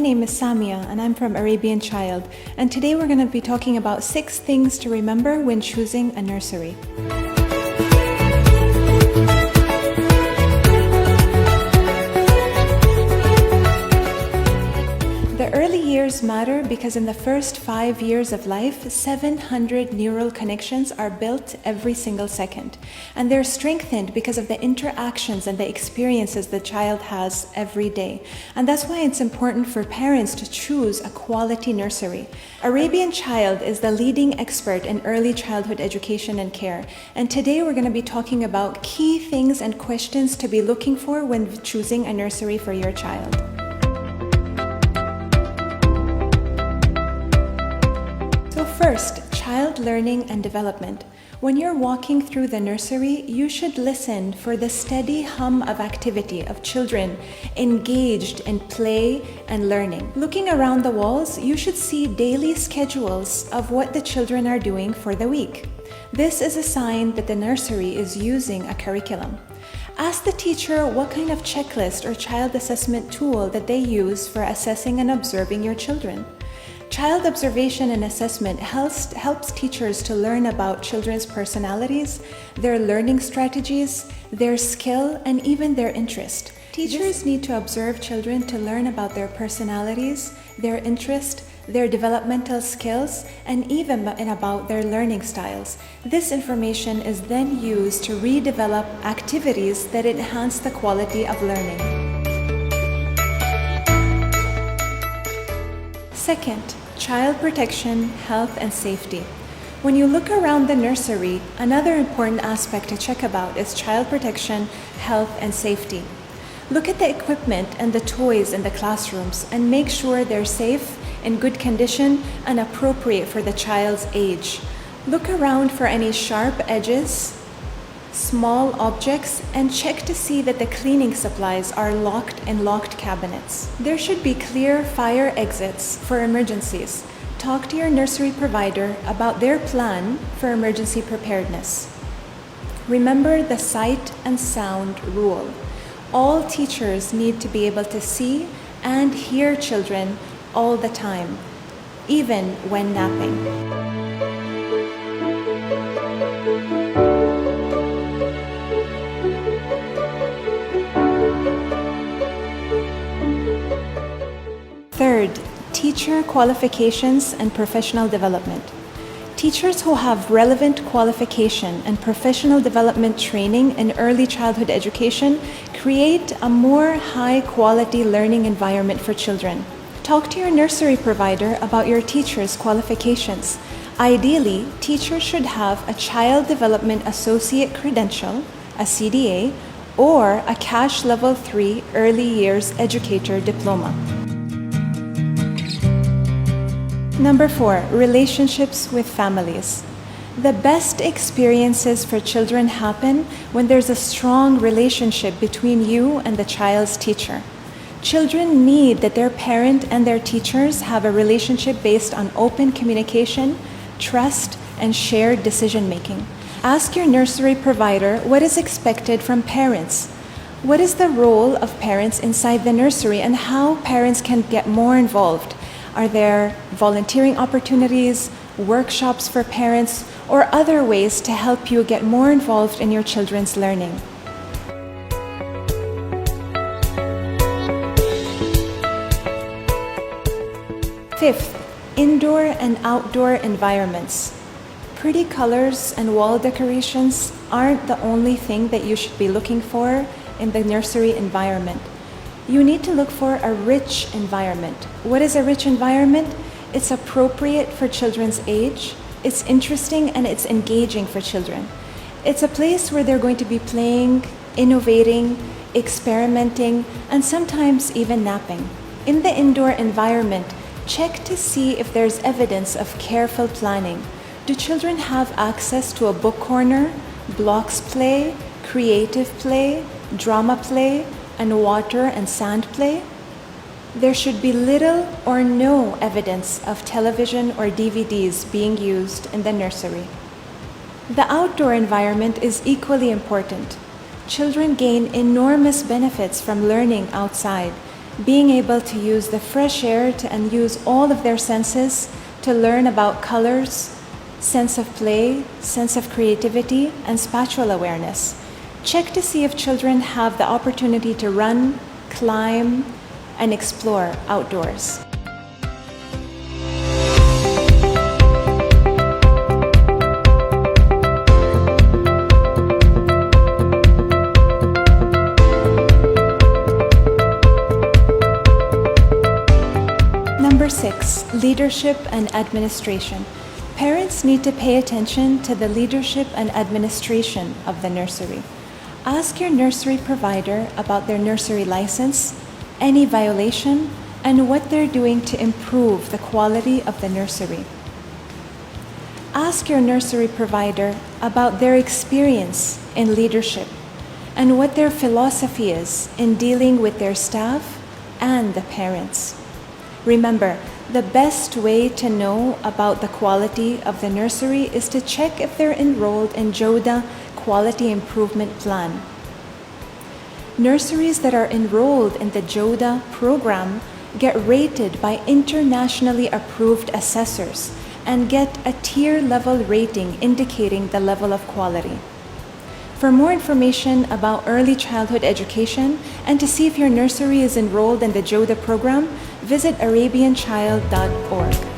name is Samia and I'm from Arabian Child, and today we're going to be talking about 6 things to remember when choosing a nursery. The early years matter because in the first 5 years of life, 700 neural connections are built every single second. And they're strengthened because of the interactions and the experiences the child has every day. And that's why it's important for parents to choose a quality nursery. Arabian Child is the leading expert in early childhood education and care. And today we're going to be talking about key things and questions to be looking for when choosing a nursery for your child. First, child learning and development. When you're walking through the nursery, you should listen for the steady hum of activity of children engaged in play and learning. Looking around the walls, you should see daily schedules of what the children are doing for the week. This is a sign that the nursery is using a curriculum. Ask the teacher what kind of checklist or child assessment tool that they use for assessing and observing your children. Child observation and assessment helps teachers to learn about children's personalities, their learning strategies, their skill, and even their interest. Teachers need to observe children to learn about their personalities, their interest, their developmental skills, and even about their learning styles. This information is then used to redevelop activities that enhance the quality of learning. Second, child protection, health, and safety. When you look around the nursery, another important aspect to check about is child protection, health, and safety. Look at the equipment and the toys in the classrooms and make sure they're safe, in good condition, and appropriate for the child's age. Look around for any sharp edges, small objects, and check to see that the cleaning supplies are locked in locked cabinets. There should be clear fire exits for emergencies. Talk to your nursery provider about their plan for emergency preparedness. Remember the sight and sound rule. All teachers need to be able to see and hear children all the time, even when napping. Third, teacher qualifications and professional development. Teachers who have relevant qualification and professional development training in early childhood education create a more high-quality learning environment for children. Talk to your nursery provider about your teacher's qualifications. Ideally, teachers should have a Child Development Associate credential, a CDA, or a CASH Level 3 Early Years Educator Diploma. Number 4, relationships with families. The best experiences for children happen when there's a strong relationship between you and the child's teacher. Children need that their parent and their teachers have a relationship based on open communication, trust, and shared decision-making. Ask your nursery provider what is expected from parents. What is the role of parents inside the nursery and how parents can get more involved? Are there volunteering opportunities, workshops for parents, or other ways to help you get more involved in your children's learning? Fifth, indoor and outdoor environments. Pretty colors and wall decorations aren't the only thing that you should be looking for in the nursery environment. You need to look for a rich environment. What is a rich environment? It's appropriate for children's age, it's interesting, and it's engaging for children. It's a place where they're going to be playing, innovating, experimenting, and sometimes even napping. In the indoor environment, check to see if there's evidence of careful planning. Do children have access to a book corner, blocks play, creative play, drama play, and water and sand play? There should be little or no evidence of television or DVDs being used in the nursery. The outdoor environment is equally important. Children gain enormous benefits from learning outside. being able to use the fresh air and use all of their senses to learn about colors, sense of play, sense of creativity, and spatial awareness. Check to see if children have the opportunity to run, climb, and explore outdoors. Number 6, leadership and administration. Parents need to pay attention to the leadership and administration of the nursery. Ask your nursery provider about their nursery license, any violation, and what they're doing to improve the quality of the nursery. Ask your nursery provider about their experience in leadership and what their philosophy is in dealing with their staff and the parents. Remember, the best way to know about the quality of the nursery is to check if they're enrolled in JODA Quality Improvement Plan. Nurseries that are enrolled in the JODA program get rated by internationally approved assessors and get a tier-level rating indicating the level of quality. For more information about early childhood education and to see if your nursery is enrolled in the JODA program, visit arabianchild.org.